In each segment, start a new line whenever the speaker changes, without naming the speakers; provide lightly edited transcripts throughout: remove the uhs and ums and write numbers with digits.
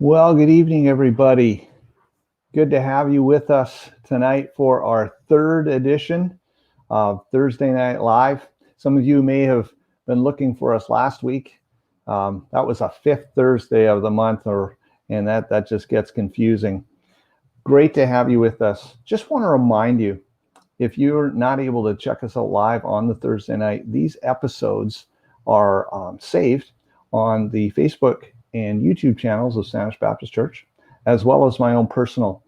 Well, good evening, everybody. Good to have you with us tonight for our third edition of Thursday Night Live. Some of you may have been looking for us last week. That was a fifth Thursday of the month, and that just gets confusing. Great to have you with us. Just want to remind you, if you're not able to check us out live on the Thursday night, these episodes are saved on the Facebook and YouTube channels of Sandwich Baptist Church, as well as my own personal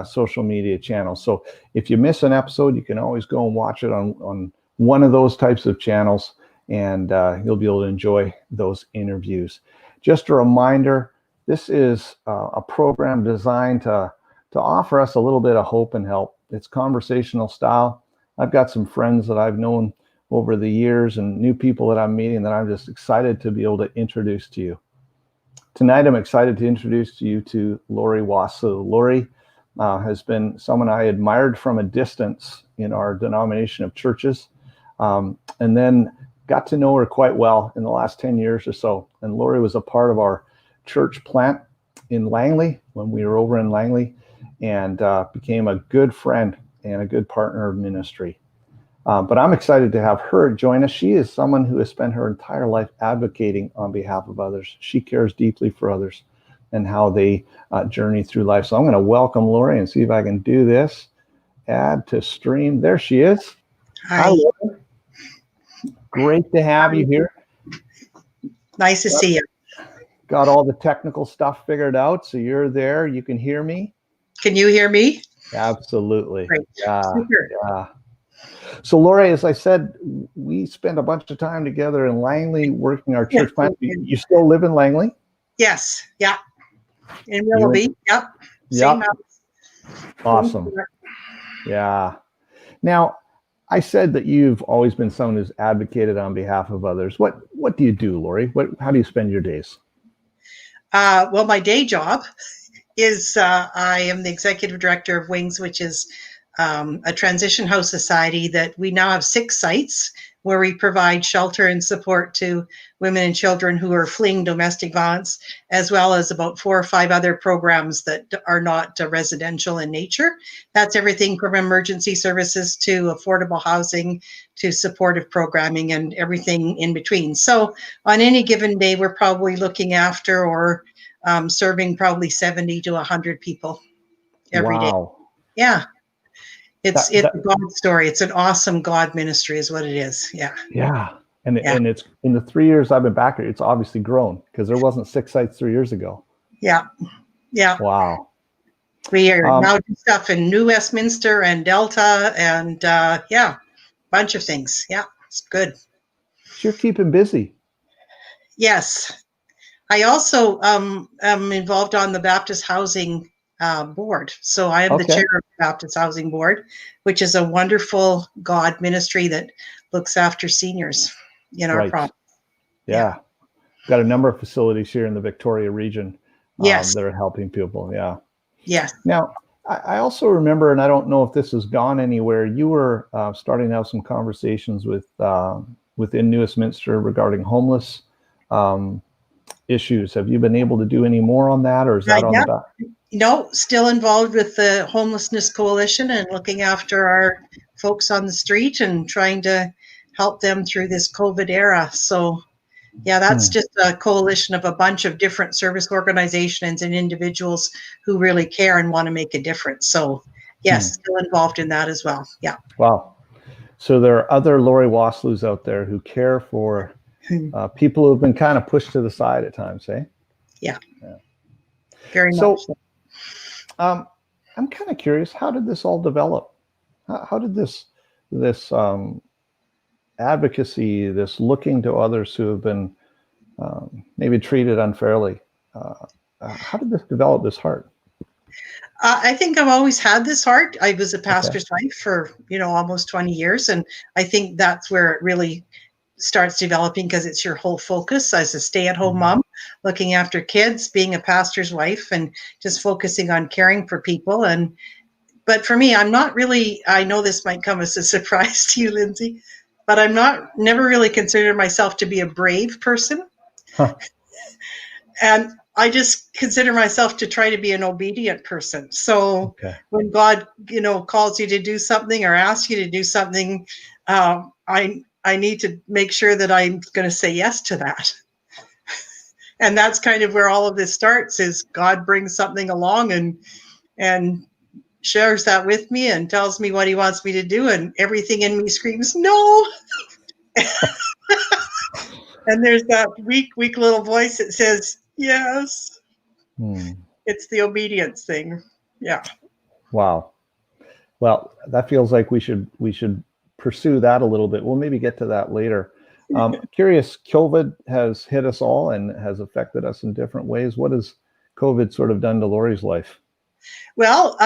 social media channels. So if you miss an episode, you can always go and watch it on one of those types of channels, and you'll be able to enjoy those interviews. Just a reminder, this is a program designed to offer us a little bit of hope and help. It's conversational style. I've got some friends that I've known over the years and new people that I'm meeting that I'm just excited to be able to introduce to you. Tonight, I'm excited to introduce you to Lorrie Wasyliw. Lorrie has been someone I admired from a distance in our denomination of churches, and then got to know her quite well in the last 10 years or so. And Lorrie was a part of our church plant in Langley when we were over in Langley, and became a good friend and a good partner of ministry. But I'm excited to have her join us. She is someone who has spent her entire life advocating on behalf of others. She cares deeply for others and how they journey through life. So I'm going to welcome Lorrie and see if I can do this. Add to stream. There she is.
Hi.
Lorrie. Great to have you here.
Nice to see you.
Got all the technical stuff figured out, so you're there. You can hear me.
Can you hear me?
Absolutely.
Great. Super.
Yeah. So Lorrie, as I said, we spent a bunch of time together in Langley working our church plant. You still live in Langley?
Yes. Yeah. In Willoughby. Yep.
Same
house.
Awesome. Yeah. Now, I said that you've always been someone who's advocated on behalf of others. What do you do, Lorrie? How do you spend your days?
Well, my day job is I am the executive director of Wings, which is a transition house society that we now have 6 sites where we provide shelter and support to women and children who are fleeing domestic violence, as well as about 4 or 5 other programs that are not residential in nature. That's everything from emergency services to affordable housing to supportive programming and everything in between. So on any given day, we're probably looking after or serving probably 70 to 100 people every day. Yeah. It's a God story. It's an awesome God ministry is what it is. Yeah.
Yeah. And it's in the 3 years I've been back here, it's obviously grown because there wasn't 6 sites 3 years ago.
Yeah. Yeah.
Wow.
We are now doing stuff in New Westminster and Delta and bunch of things. Yeah. It's good.
So you're keeping busy.
Yes. I also am involved on the Baptist Housing board. So I am the chair of the Baptist Housing Board, which is a wonderful God ministry that looks after seniors in our province.
Yeah. Got a number of facilities here in the Victoria region that are helping people. Yeah.
Yes.
Now, I also remember, and I don't know if this has gone anywhere, you were starting to have some conversations within New Westminster regarding homeless issues. Have you been able to do any more on that, or is that on the back?
No, still involved with the Homelessness Coalition and looking after our folks on the street and trying to help them through this COVID era. So, yeah, that's just a coalition of a bunch of different service organizations and individuals who really care and want to make a difference. So, yes, still involved in that as well. Yeah.
Wow. So there are other Lorrie Wasyliws out there who care for people who have been kind of pushed to the side at times, eh?
Yeah. Very much.
So, I'm kind of curious, how did this all develop? How did this advocacy, this looking to others who have been maybe treated unfairly, how did this develop, this heart?
I think I've always had this heart. I was a pastor's wife for, almost 20 years. And I think that's where it really starts developing, because it's your whole focus as a stay-at-home mom, looking after kids, being a pastor's wife, and just focusing on caring for people. But for me, I'm not really, I know this might come as a surprise to you, Lindsay, but I'm never really considered myself to be a brave person.
Huh.
And I just consider myself to try to be an obedient person. So
Okay.
when God, calls you to do something or asks you to do something, I need to make sure that I'm going to say yes to that. And that's kind of where all of this starts, is God brings something along and shares that with me and tells me what he wants me to do, and everything in me screams no. And there's that weak little voice that says yes. It's the obedience thing. Yeah.
Wow. Well, that feels like we should pursue that a little bit. We'll maybe get to that later. Curious, COVID has hit us all and has affected us in different ways. What has COVID sort of done to Lorrie's life?
Well,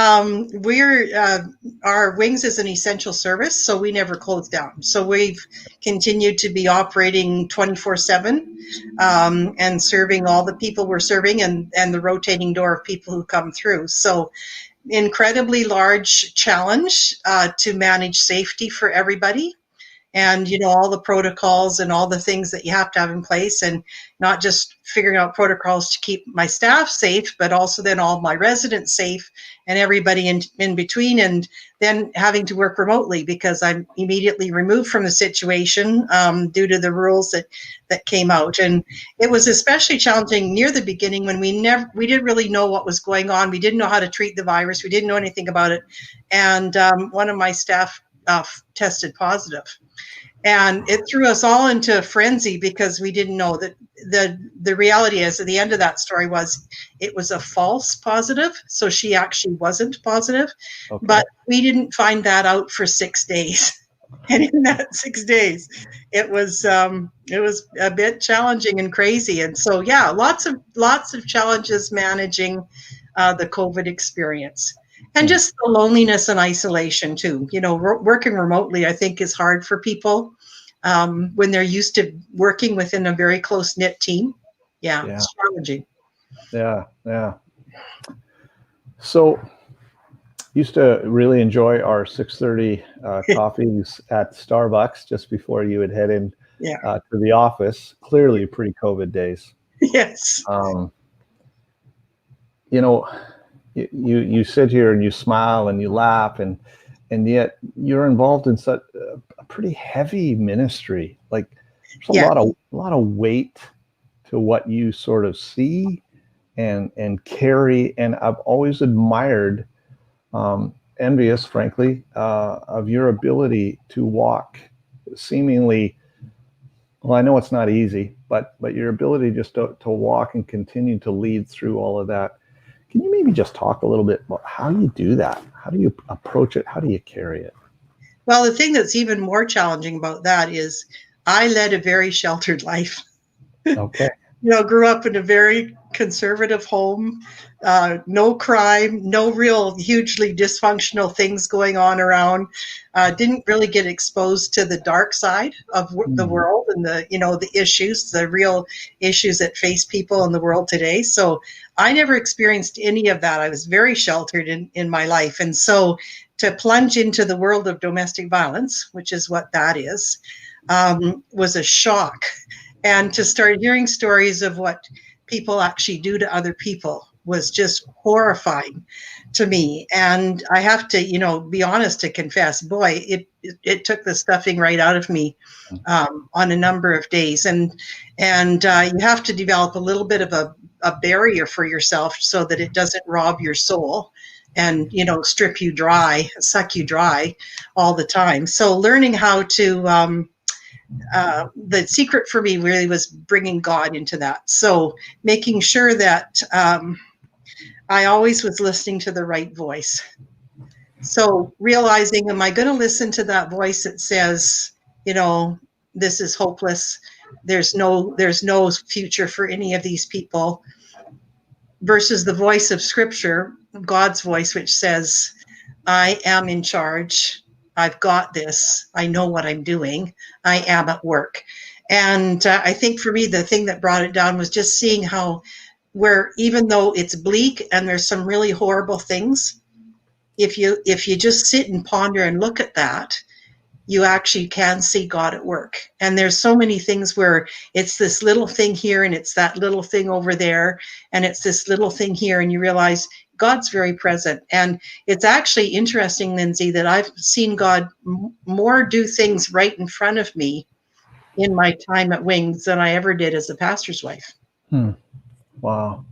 our Wings is an essential service, so we never closed down. So we've continued to be operating 24/7 and serving all the people we're serving, and the rotating door of people who come through. So incredibly large challenge to manage safety for everybody. And all the protocols and all the things that you have to have in place, and not just figuring out protocols to keep my staff safe, but also then all my residents safe and everybody in between, and then having to work remotely because I'm immediately removed from the situation due to the rules that came out. And it was especially challenging near the beginning when we didn't really know what was going on. We didn't know how to treat the virus. We didn't know anything about it. And one of my staff tested positive. And it threw us all into a frenzy because we didn't know that the reality is, at the end of that story, was it was a false positive. So she actually wasn't positive. Okay. But we didn't find that out for 6 days. And in that 6 days, it was a bit challenging and crazy. And so, yeah, lots of challenges managing the COVID experience. And just the loneliness and isolation too. Working remotely, I think, is hard for people when they're used to working within a very close-knit team. Yeah, it's challenging.
Yeah. So, used to really enjoy our 6:30 coffees at Starbucks just before you would head in to the office. Clearly pre-COVID days.
Yes.
You sit here and you smile and you laugh, and yet you're involved in such a pretty heavy ministry. Like, there's a lot of weight to what you sort of see and carry. And I've always admired, envious, frankly, of your ability to walk seemingly. Well, I know it's not easy, but your ability just to walk and continue to lead through all of that. Can you maybe just talk a little bit about how you do that? How do you approach it? How do you carry it?
Well, the thing that's even more challenging about that is I led a very sheltered life.
Okay.
Grew up in a very conservative home, no crime, no real hugely dysfunctional things going on around. Didn't really get exposed to the dark side of the world and the issues, the real issues that face people in the world today. So I never experienced any of that. I was very sheltered in my life. And so to plunge into the world of domestic violence, which is what that is, was a shock. And to start hearing stories of what people actually do to other people was just horrifying to me. And I have to, be honest, to confess, boy, it took the stuffing right out of me on a number of days. And you have to develop a little bit of a barrier for yourself so that it doesn't rob your soul and, strip you dry, suck you dry all the time. So learning how to the secret for me really was bringing God into that. So making sure that I always was listening to the right voice. So realizing, am I going to listen to that voice that says, this is hopeless. There's no future for any of these people, versus the voice of Scripture, God's voice, which says, I am in charge. I've got this. I know what I'm doing. I am at work. And I think for me, the thing that brought it down was just seeing how, where even though it's bleak and there's some really horrible things, if you just sit and ponder and look at that, you actually can see God at work. And there's so many things where it's this little thing here and it's that little thing over there and it's this little thing here, and you realize God's very present. And it's actually interesting, Lindsay, that I've seen God more do things right in front of me in my time at Wings than I ever did as a pastor's wife.
Wow.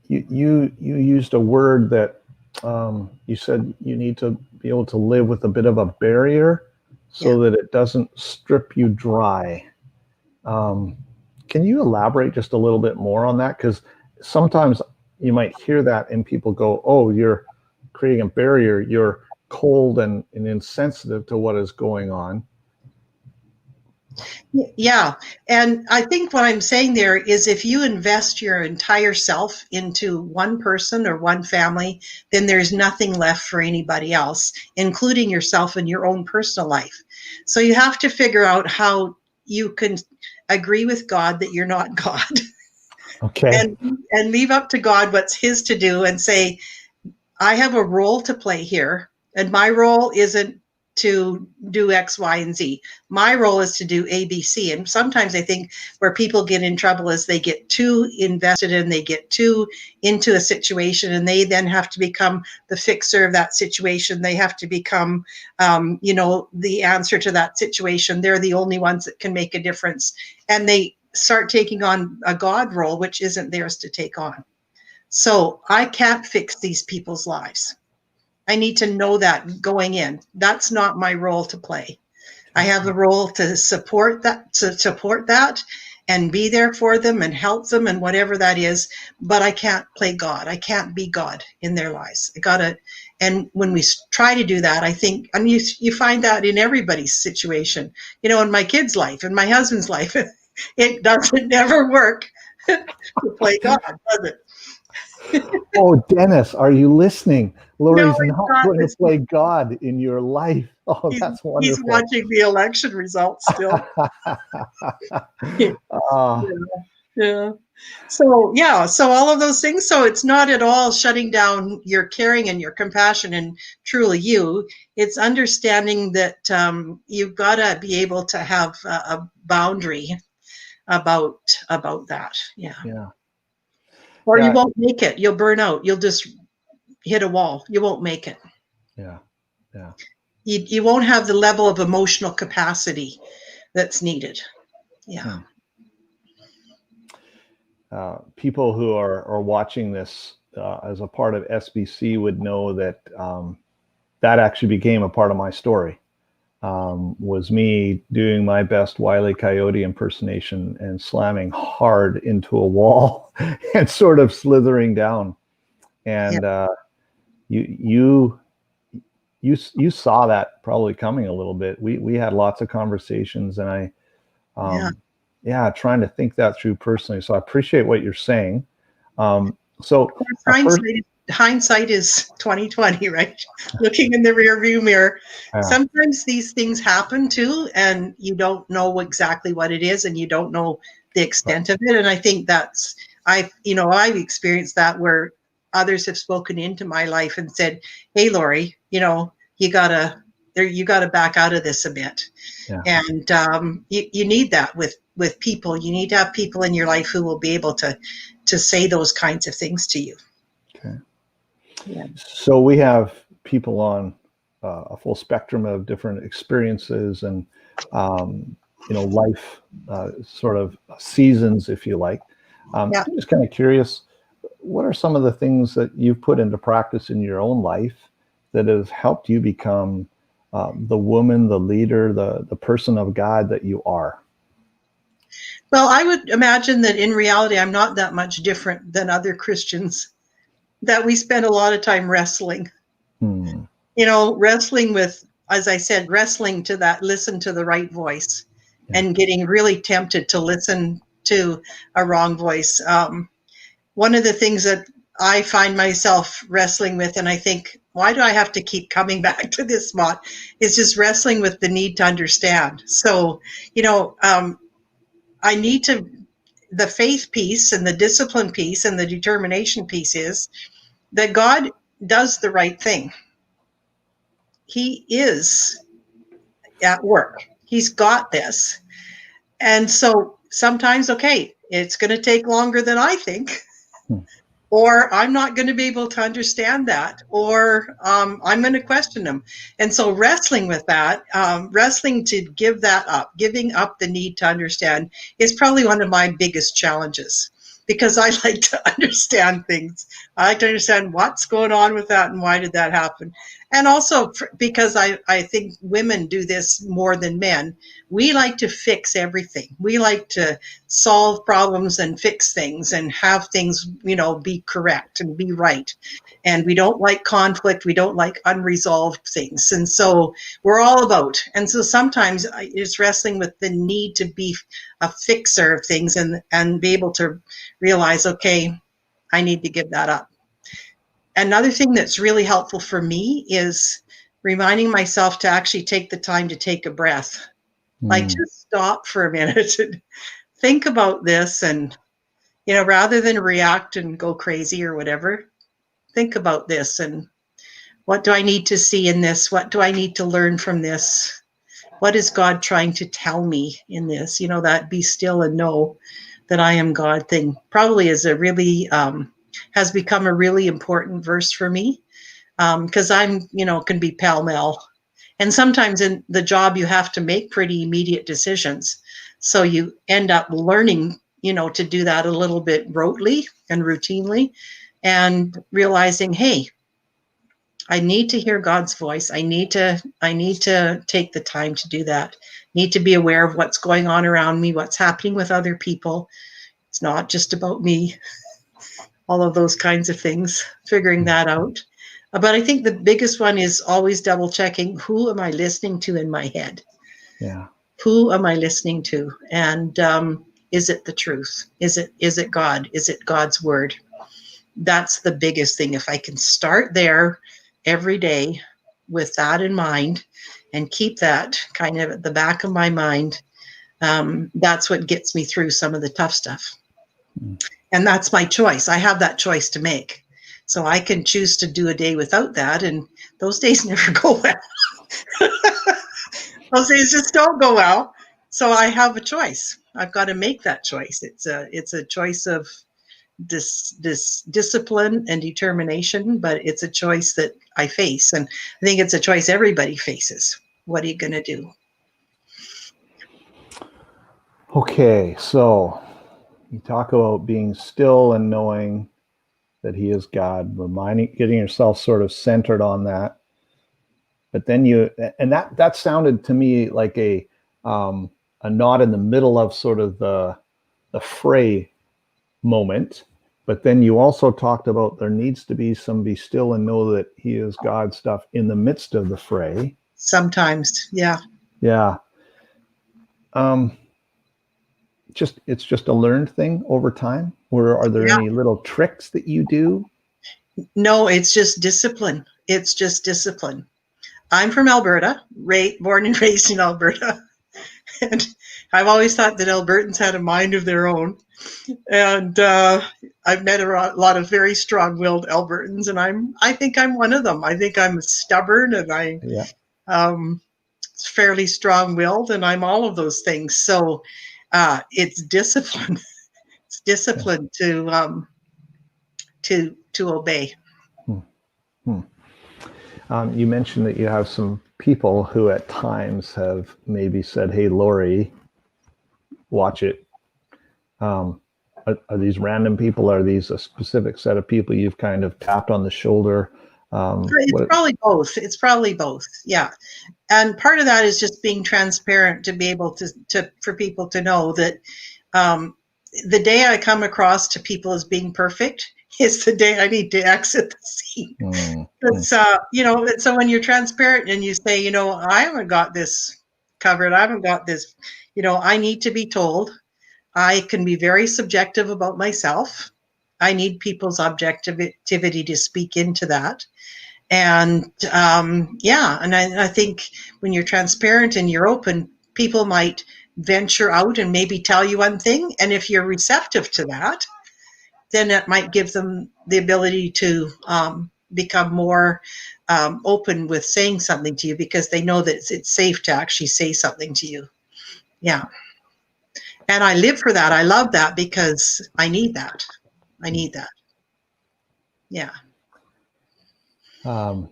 You used a word that you said you need to be able to live with a bit of a barrier so that it doesn't strip you dry. Can you elaborate just a little bit more on that? Because sometimes you might hear that and people go, oh, you're creating a barrier. You're cold and insensitive to what is going on.
Yeah. And I think what I'm saying there is if you invest your entire self into one person or one family, then there's nothing left for anybody else, including yourself and your own personal life. So you have to figure out how you can agree with God that you're not God.
Okay.
And leave up to God what's his to do and say, I have a role to play here, and my role isn't to do X, Y, and Z. My role is to do A, B, C. And sometimes I think where people get in trouble is they get too invested and they get too into a situation, and they then have to become the fixer of that situation. They have to become, the answer to that situation. They're the only ones that can make a difference. And they start taking on a God role, which isn't theirs to take on. So I can't fix these people's lives. I need to know that going in. That's not my role to play. I have a role to support that and be there for them and help them and whatever that is. But I can't play God. I can't be God in their lives. And when we try to do that, I think, and you find that in everybody's situation, in my kid's life, in my husband's life, it doesn't never work to play God, does it?
Oh, Dennis, are you listening? Lorrie's
No,
not going to play God in your life. Oh, that's wonderful.
He's watching the election results still. Yeah. So all of those things. So it's not at all shutting down your caring and your compassion and truly you. It's understanding that you've got to be able to have a boundary about that. Yeah. Or you won't make it. You'll burn out. You'll just hit a wall. You won't make it.
Yeah.
You won't have the level of emotional capacity that's needed. Yeah.
People who are watching this as a part of SBC would know that that actually became a part of my story. Was me doing my best Wile E. Coyote impersonation and slamming hard into a wall and sort of slithering down. And you saw that probably coming a little bit. We had lots of conversations, and I trying to think that through personally. So I appreciate what you're saying. So
hindsight is 2020, right? Looking in the rear view mirror. Sometimes these things happen too, and you don't know exactly what it is, and you don't know the extent of it. And I think I've experienced that where others have spoken into my life and said, "Hey, Lorrie, you gotta back out of this a bit." And you need that with people. You need to have people in your life who will be able to say those kinds of things to you.
Okay. Yeah. So we have people on a full spectrum of different experiences and life sort of seasons, if you like. I'm just kind of curious, what are some of the things that you've put into practice in your own life that have helped you become the woman, the leader, the person of God that you are?
Well, I would imagine that in reality, I'm not that much different than other Christians, that we spend a lot of time wrestling. Wrestling with, as I said, wrestling to that, listen to the right voice and getting really tempted to listen to a wrong voice. One of the things that I find myself wrestling with, and I think, why do I have to keep coming back to this spot, is just wrestling with the need to understand. So, I need the faith piece and the discipline piece and the determination piece is that God does the right thing. he is at work. He's got this. And so sometimes, okay, it's going to take longer than I think, or I'm not going to be able to understand that, or I'm going to question them. And so wrestling with that, wrestling to give that up, giving up the need to understand is probably one of my biggest challenges, because I like to understand things. I like to understand what's going on with that and why did that happen. And also because I think women do this more than men. We like to fix everything. We like to solve problems and fix things and have things, be correct and be right. And we don't like conflict. We don't like unresolved things. And so we're all about. And so sometimes it's wrestling with the need to be a fixer of things and be able to realize, okay, I need to give that up. Another thing that's really helpful for me is reminding myself to actually take the time to take a breath. Like, just stop for a minute and think about this, and rather than react and go crazy or whatever, think about this and what do I need to see in this? What do I need to learn from this? What is God trying to tell me in this? That be still and know that I am God thing probably is a really has become a really important verse for me, because I'm can be pell-mell. And sometimes in the job, you have to make pretty immediate decisions. So you end up learning, to do that a little bit rotely and routinely, and realizing, hey, I need to hear God's voice. I need to take the time to do that. Need to be aware of what's going on around me, what's happening with other people. It's not just about me. All of those kinds of things, figuring that out. But I think the biggest one is always double checking, who am I listening to in my head?
Yeah.
Who am I listening to? And is it the truth? Is it God? Is it God's word? That's the biggest thing. If I can start there every day with that in mind and keep that kind of at the back of my mind, that's what gets me through some of the tough stuff. And that's my choice. I have that choice to make. So I can choose to do a day without that, and those days never go well. Those days just don't go well. So I have a choice. I've got to make that choice. It's a choice of this discipline and determination, but it's a choice that I face. And I think it's a choice everybody faces. What are you going to do?
Okay, so you talk about being still and knowing that he is God, getting yourself sort of centered on that. But then that sounded to me like a knot in the middle of sort of the fray moment. But then you also talked about there needs to be some be still and know that he is God stuff in the midst of the fray.
Sometimes, yeah.
Yeah. It's just a learned thing over time, or are there any little tricks that you do?
No, it's just discipline. It's just discipline. I'm from Alberta, born and raised in Alberta. And I've always thought that Albertans had a mind of their own. And I've met a lot of very strong-willed Albertans, and I think I'm one of them. I think I'm stubborn, and fairly strong-willed, and I'm all of those things. So it's discipline. It's discipline to obey.
You mentioned that you have some people who at times have maybe said, "Hey, Lorrie, watch it." Are these random people? Are these a specific set of people you've kind of tapped on the shoulder?
It's probably both. It's probably both. Yeah. And part of that is just being transparent to be able to for people to know that the day I come across to people as being perfect is the day I need to exit the scene. So when you're transparent and you say, I haven't got this covered, I haven't got this, I need to be told. I can be very subjective about myself. I need people's objectivity to speak into that. And and I think when you're transparent and you're open, people might venture out and maybe tell you one thing. And if you're receptive to that, then it might give them the ability to become more open with saying something to you because they know that it's safe to actually say something to you. Yeah. And I live for that. I love that because I need that. I need that. Yeah.
You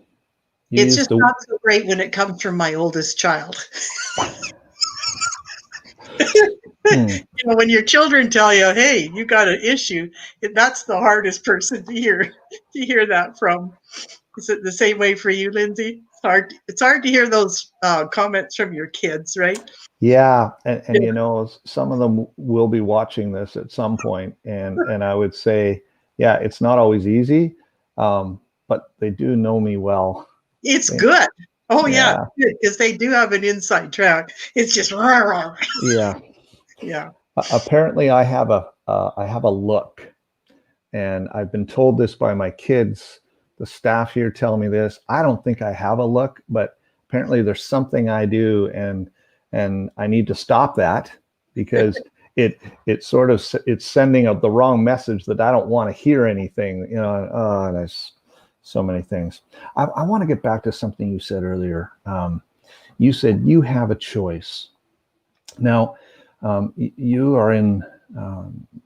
It's
used
just
to.
not so great when it comes from my oldest child.
Hmm.
When your children tell you, "Hey, you got an issue," that's the hardest person to hear that from. Is it the same way for you, Lindsay? It's hard to hear those comments from your kids, right?
Yeah, and some of them will be watching this at some point, and I would say, yeah, it's not always easy, but they do know me well.
It's good. Oh yeah,
Yeah,
because they do have an inside track. It's just rah, rah.
yeah.
Yeah.
Apparently, I have a look, and I've been told this by my kids. The staff here tell me this. I don't think I have a look, but apparently there's something I do, and I need to stop that because it's sending the wrong message that I don't want to hear anything. And there's so many things. I want to get back to something you said earlier. You said you have a choice. Now, you are in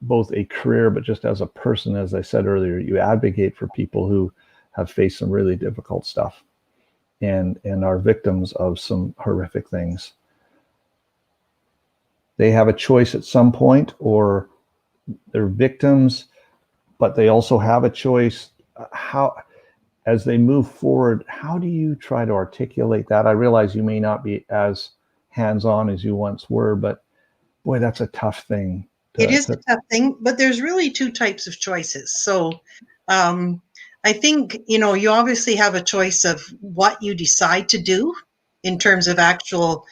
both a career, but just as a person, as I said earlier, you advocate for people who have faced some really difficult stuff and are victims of some horrific things. They have a choice at some point, or they're victims, but they also have a choice. How, as they move forward, how do you try to articulate that? I realize you may not be as hands-on as you once were, but boy, that's a tough thing.
It is a tough thing, but there's really two types of choices. So I think, you obviously have a choice of what you decide to do in terms of actual,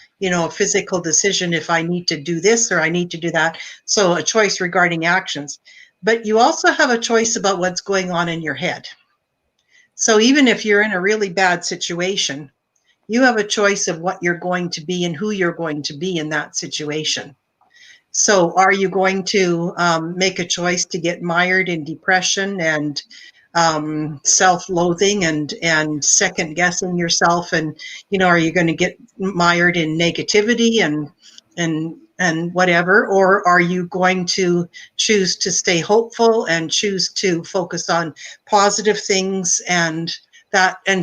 physical decision, if I need to do this or I need to do that. So a choice regarding actions. But you also have a choice about what's going on in your head. So even if you're in a really bad situation, you have a choice of what you're going to be and who you're going to be in that situation. So are you going to make a choice to get mired in depression and self-loathing and second guessing yourself? And, are you going to get mired in negativity and whatever? Or are you going to choose to stay hopeful and choose to focus on positive things? And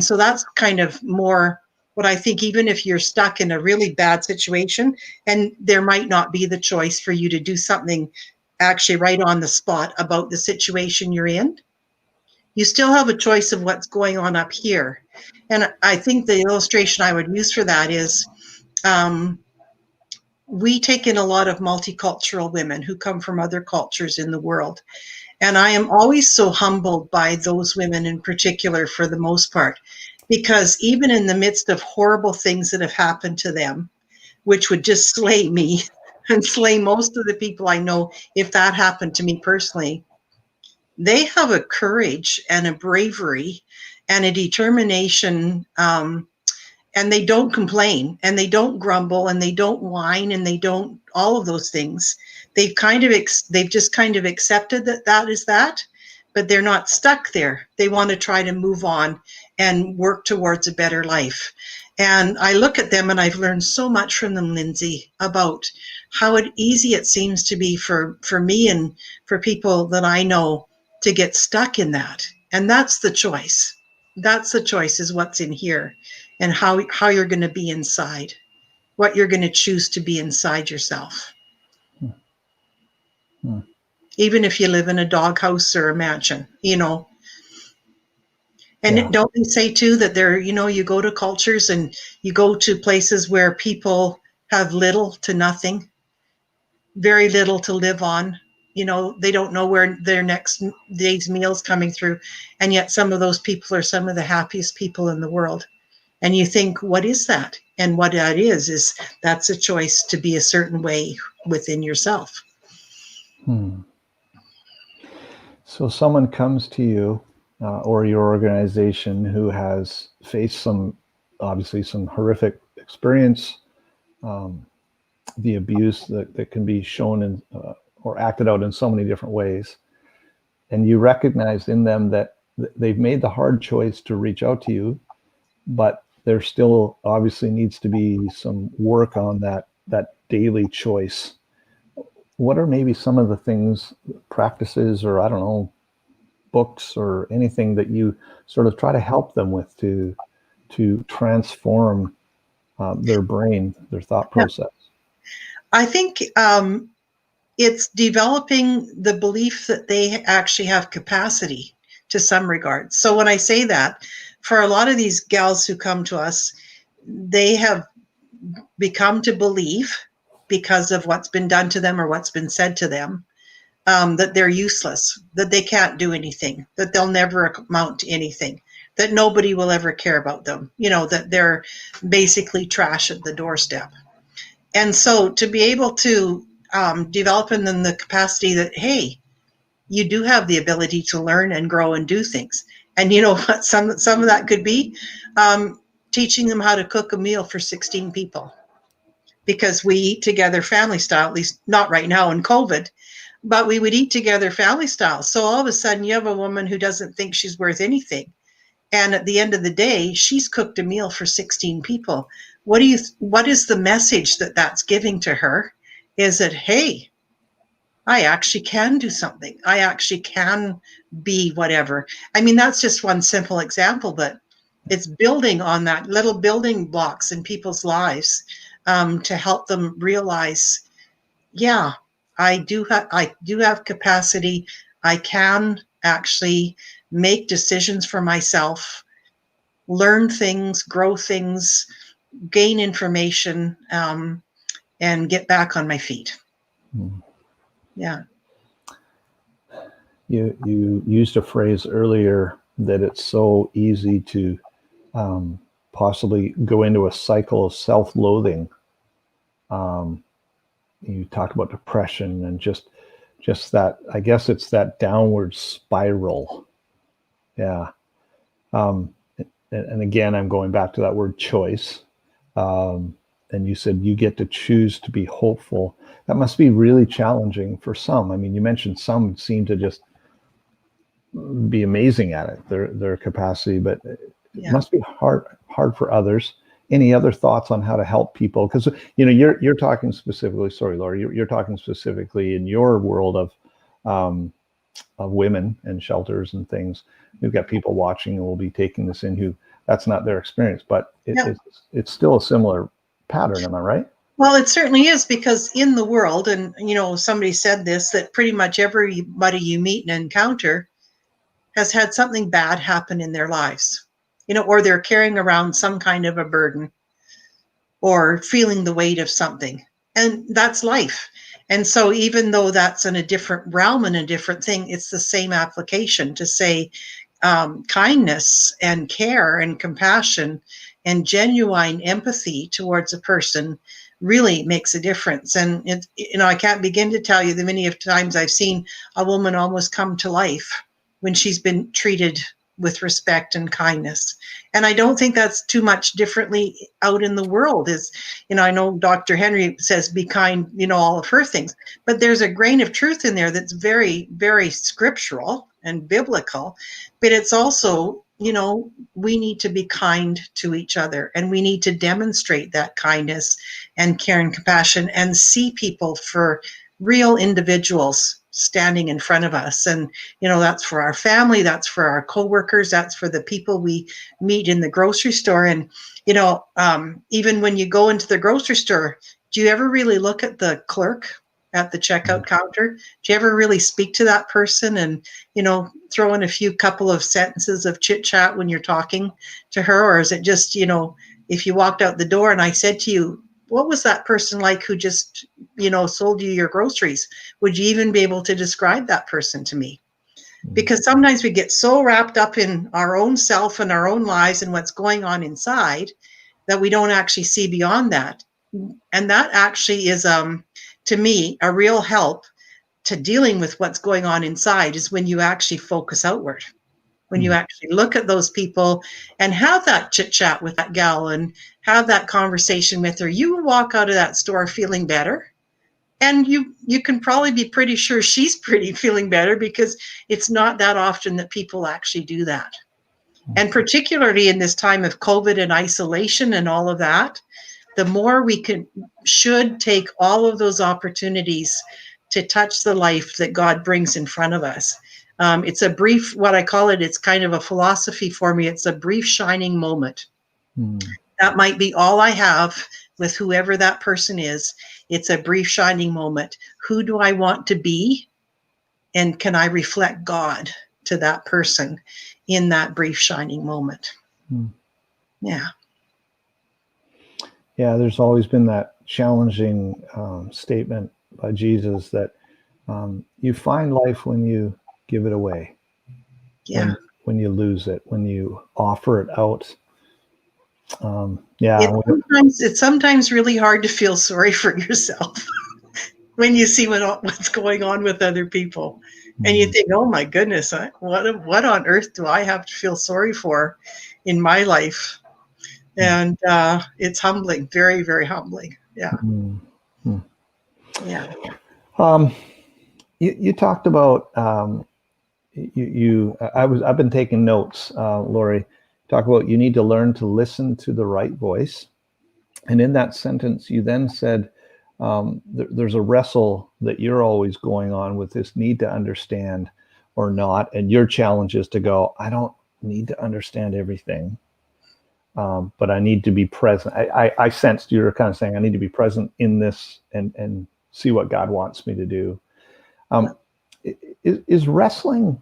so that's kind of more what I think, even if you're stuck in a really bad situation and there might not be the choice for you to do something actually right on the spot about the situation you're in, you still have a choice of what's going on up here. And I think the illustration I would use for that is we take in a lot of multicultural women who come from other cultures in the world. And I am always so humbled by those women in particular, for the most part, because even in the midst of horrible things that have happened to them, which would just slay me and slay most of the people I know if that happened to me personally, they have a courage and a bravery and a determination, and they don't complain and they don't grumble and they don't whine and they don't all of those things. They've just kind of accepted that is that, but they're not stuck there. They want to try to move on and work towards a better life. And I look at them and I've learned so much from them, Lindsay, about how easy it seems to be for me and for people that I know to get stuck in that. And that's the choice. That's the choice, is what's in here and how you're going to be inside, what you're going to choose to be inside yourself.
Hmm.
Even if you live in a doghouse or a mansion, And
Yeah.
don't they say too that you go to cultures and you go to places where people have little to nothing, very little to live on. They don't know where their next day's meal's coming through. And yet some of those people are some of the happiest people in the world. And you think, what is that? And what that is that's a choice to be a certain way within yourself.
So someone comes to you or your organization who has faced obviously some horrific experience, the abuse that can be shown or acted out in so many different ways. And you recognize in them that they've made the hard choice to reach out to you, but there still obviously needs to be some work on that daily choice. What are maybe some of the things, practices, or I don't know, books or anything that you sort of try to help them with to transform their brain, their thought
Yeah.
process?
I think it's developing the belief that they actually have capacity to some regards. So when I say that, for a lot of these gals who come to us, they have become to believe, because of what's been done to them or what's been said to them, that they're useless, that they can't do anything, that they'll never amount to anything, that nobody will ever care about them, that they're basically trash at the doorstep. And so to be able to develop in them the capacity that, hey, you do have the ability to learn and grow and do things. And you know what? Some of that could be teaching them how to cook a meal for 16 people, because we eat together family style, at least not right now in COVID, but we would eat together family style. So all of a sudden you have a woman who doesn't think she's worth anything. And at the end of the day, she's cooked a meal for 16 people. What is the message that that's giving to her? Is that, hey, I actually can do something. I actually can be whatever. I mean, that's just one simple example, but it's building on that, little building blocks in people's lives, to help them realize, yeah, I do have capacity. I can actually make decisions for myself, learn things, grow things, gain information, and get back on my feet.
Hmm.
Yeah.
You used a phrase earlier that it's so easy to possibly go into a cycle of self-loathing. Um, you talk about depression and just that. I guess it's that downward spiral. Yeah. Um, and again, I'm going back to that word choice. And you said you get to choose to be hopeful. That must be really challenging for some. I mean, you mentioned some seem to just be amazing at it, their capacity, but it
Yeah.
must be hard for others. Any other thoughts on how to help people? Because you're talking specifically. Sorry, Lorrie, you're talking specifically in your world of women and shelters and things. We've got people watching and will be taking this in who that's not their experience, but
Yeah.
it's still a similar pattern. Am I right?
Well, it certainly is, because in the world, and somebody said this, that pretty much everybody you meet and encounter has had something bad happen in their lives, or they're carrying around some kind of a burden or feeling the weight of something. And that's life. And so even though that's in a different realm and a different thing, it's the same application to say kindness and care and compassion and genuine empathy towards a person really makes a difference. And I can't begin to tell you the many of times I've seen a woman almost come to life when she's been treated with respect and kindness. And I don't think that's too much differently out in the world. I know Dr. Henry says be kind, all of her things, but there's a grain of truth in there that's very, very scriptural and biblical. But it's also, we need to be kind to each other, and we need to demonstrate that kindness and care and compassion and see people for real individuals standing in front of us. And that's for our family, that's for our coworkers, that's for the people we meet in the grocery store. And even when you go into the grocery store, do you ever really look at the clerk at the checkout counter? Do you ever really speak to that person and throw in a few couple of sentences of chit chat when you're talking to her? Or is it just if you walked out the door and I said to you, what was that person like who just sold you your groceries? Would you even be able to describe that person to me? Because sometimes we get so wrapped up in our own self and our own lives and what's going on inside that we don't actually see beyond that. And that actually is, to me, a real help to dealing with what's going on inside, is when you actually focus outward, when you actually look at those people and have that chit chat with that gal and have that conversation with her. You walk out of that store feeling better. And you can probably be pretty sure she's pretty feeling better, because it's not that often that people actually do that. And particularly in this time of COVID and isolation and all of that, the more we should take all of those opportunities to touch the life that God brings in front of us. It's a brief, what I call it, it's kind of a philosophy for me. It's a brief shining moment. That might be all I have with whoever that person is. It's a brief shining moment. Who do I want to be? And can I reflect God to that person in that brief shining moment? Yeah.
Yeah, there's always been that challenging statement by Jesus that you find life when you give it away.
Yeah.
When you lose it, when you offer it out.
It's sometimes really hard to feel sorry for yourself when you see what's going on with other people. And you think, oh my goodness, what on earth do I have to feel sorry for in my life? And it's humbling, very, very humbling. Yeah. Yeah.
You talked about I've been taking notes, Lorrie. Talk about you need to learn to listen to the right voice. And in that sentence, you then said there's a wrestle that you're always going on with this need to understand or not. And your challenge is to go, I don't need to understand everything, but I need to be present. I sensed you were kind of saying I need to be present in this and see what God wants me to do. Is wrestling,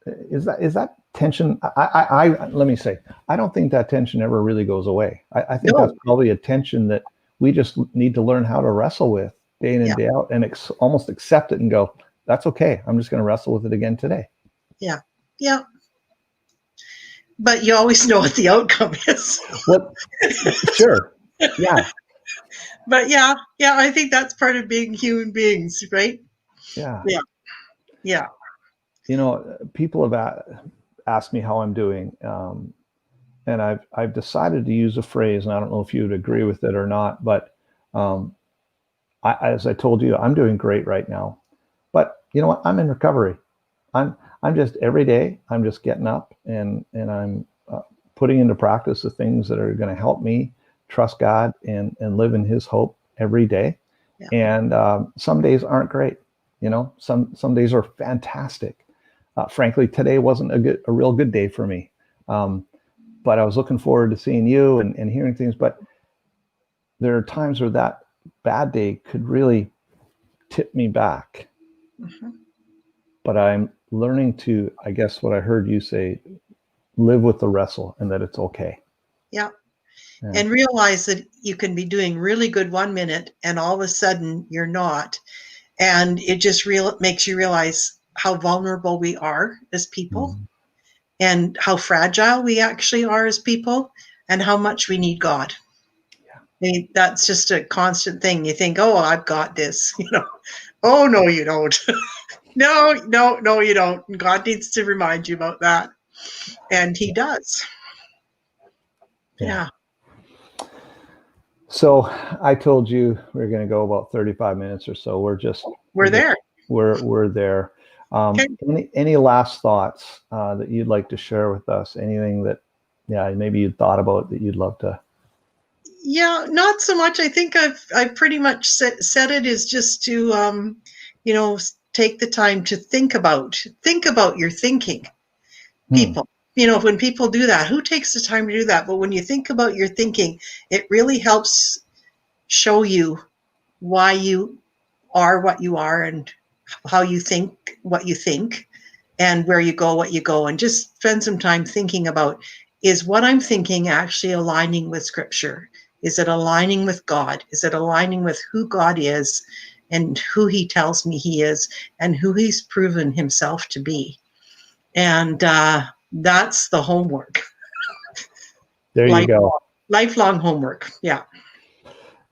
is that tension? Let me say, I don't think that tension ever really goes away. I think that's probably a tension that we just need to learn how to wrestle with day in and day out, and almost accept it and go, that's okay. I'm just going to wrestle with it again today.
Yeah. Yeah. But you always know what the outcome is.
Well, sure. Yeah.
But yeah, I think that's part of being human beings, right?
Yeah.
Yeah. Yeah.
You know, people have asked me how I'm doing. And I've decided to use a phrase, and I don't know if you would agree with it or not, but as I told you, I'm doing great right now. But you know what? I'm in recovery. I'm just every day. I'm just getting up and I'm putting into practice the things that are going to help me trust God and live in His hope every day. Yeah. And some days aren't great. You know, some days are fantastic. Frankly, today wasn't a real good day for me. But I was looking forward to seeing you and hearing things. But there are times where that bad day could really tip me back. But I'm learning to, I guess what I heard you say, live with the wrestle and that it's okay.
Yeah. And realize that you can be doing really good 1 minute and all of a sudden you're not. And it just makes you realize how vulnerable we are as people. And how fragile we actually are as people, and how much we need God. Yeah. I mean, that's just a constant thing. You think, oh, I've got this, you know. Oh, no, you don't. No, you don't. And God needs to remind you about that. And He does. Yeah. So
I told you we we're going to go about 35 minutes or so.
We're there.
We're there. Okay. Any last thoughts that you'd like to share with us? Anything that, maybe you'd thought about that you'd love to?
Yeah, not so much. I think I've pretty much said it, is just to, take the time to think about your thinking. People, when people do that, who takes the time to do that? But when you think about your thinking, it really helps show you why you are what you are and how you think what you think and where you go what you go, and just spend some time thinking about, is what I'm thinking actually aligning with Scripture? Is it aligning with God? Is it aligning with who God is and who He tells me He is and who He's proven Himself to be? And that's the homework.
There you go.
Lifelong homework. Yeah.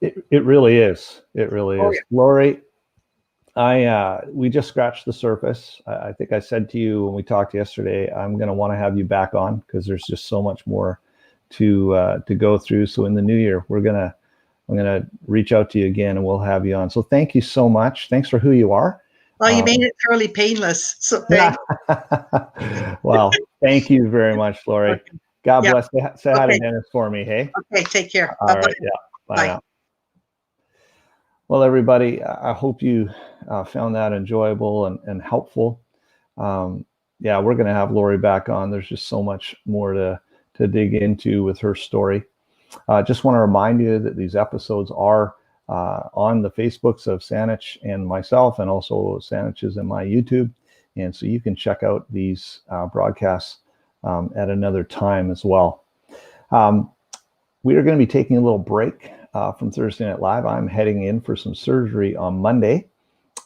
It really is. It really is. Yeah. Lorrie, we just scratched the surface. I think I said to you when we talked yesterday, I'm going to want to have you back on because there's just so much more to go through. So in the new year, we're going to I'm going to reach out to you again and we'll have you on. So thank you so much. Thanks for who you are.
Well, you made it fairly painless. So thanks.
Well, thank you very much, Lorrie.
Okay.
God
Yeah.
bless. Say hi to Dennis for me, hey?
Okay, take care.
All
Bye-bye.
right, yeah. Bye
Bye.
now. Well, everybody, I hope you found that enjoyable and helpful. Yeah, we're going to have Lorrie back on. There's just so much more to dig into with her story. Just want to remind you that these episodes are on the Facebooks of Saanich and myself, and also Saanich is in my YouTube. And so you can check out these broadcasts at another time as well. We are going to be taking a little break from Thursday Night Live. I'm heading in for some surgery on Monday,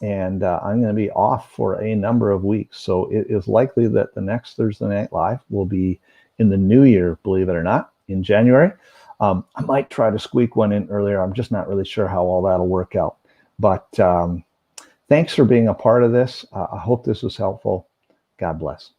and I'm going to be off for a number of weeks. So it is likely that the next Thursday Night Live will be in the new year, believe it or not, in January. I might try to squeak one in earlier. I'm just not really sure how all that'll work out. But thanks for being a part of this. I hope this was helpful. God bless.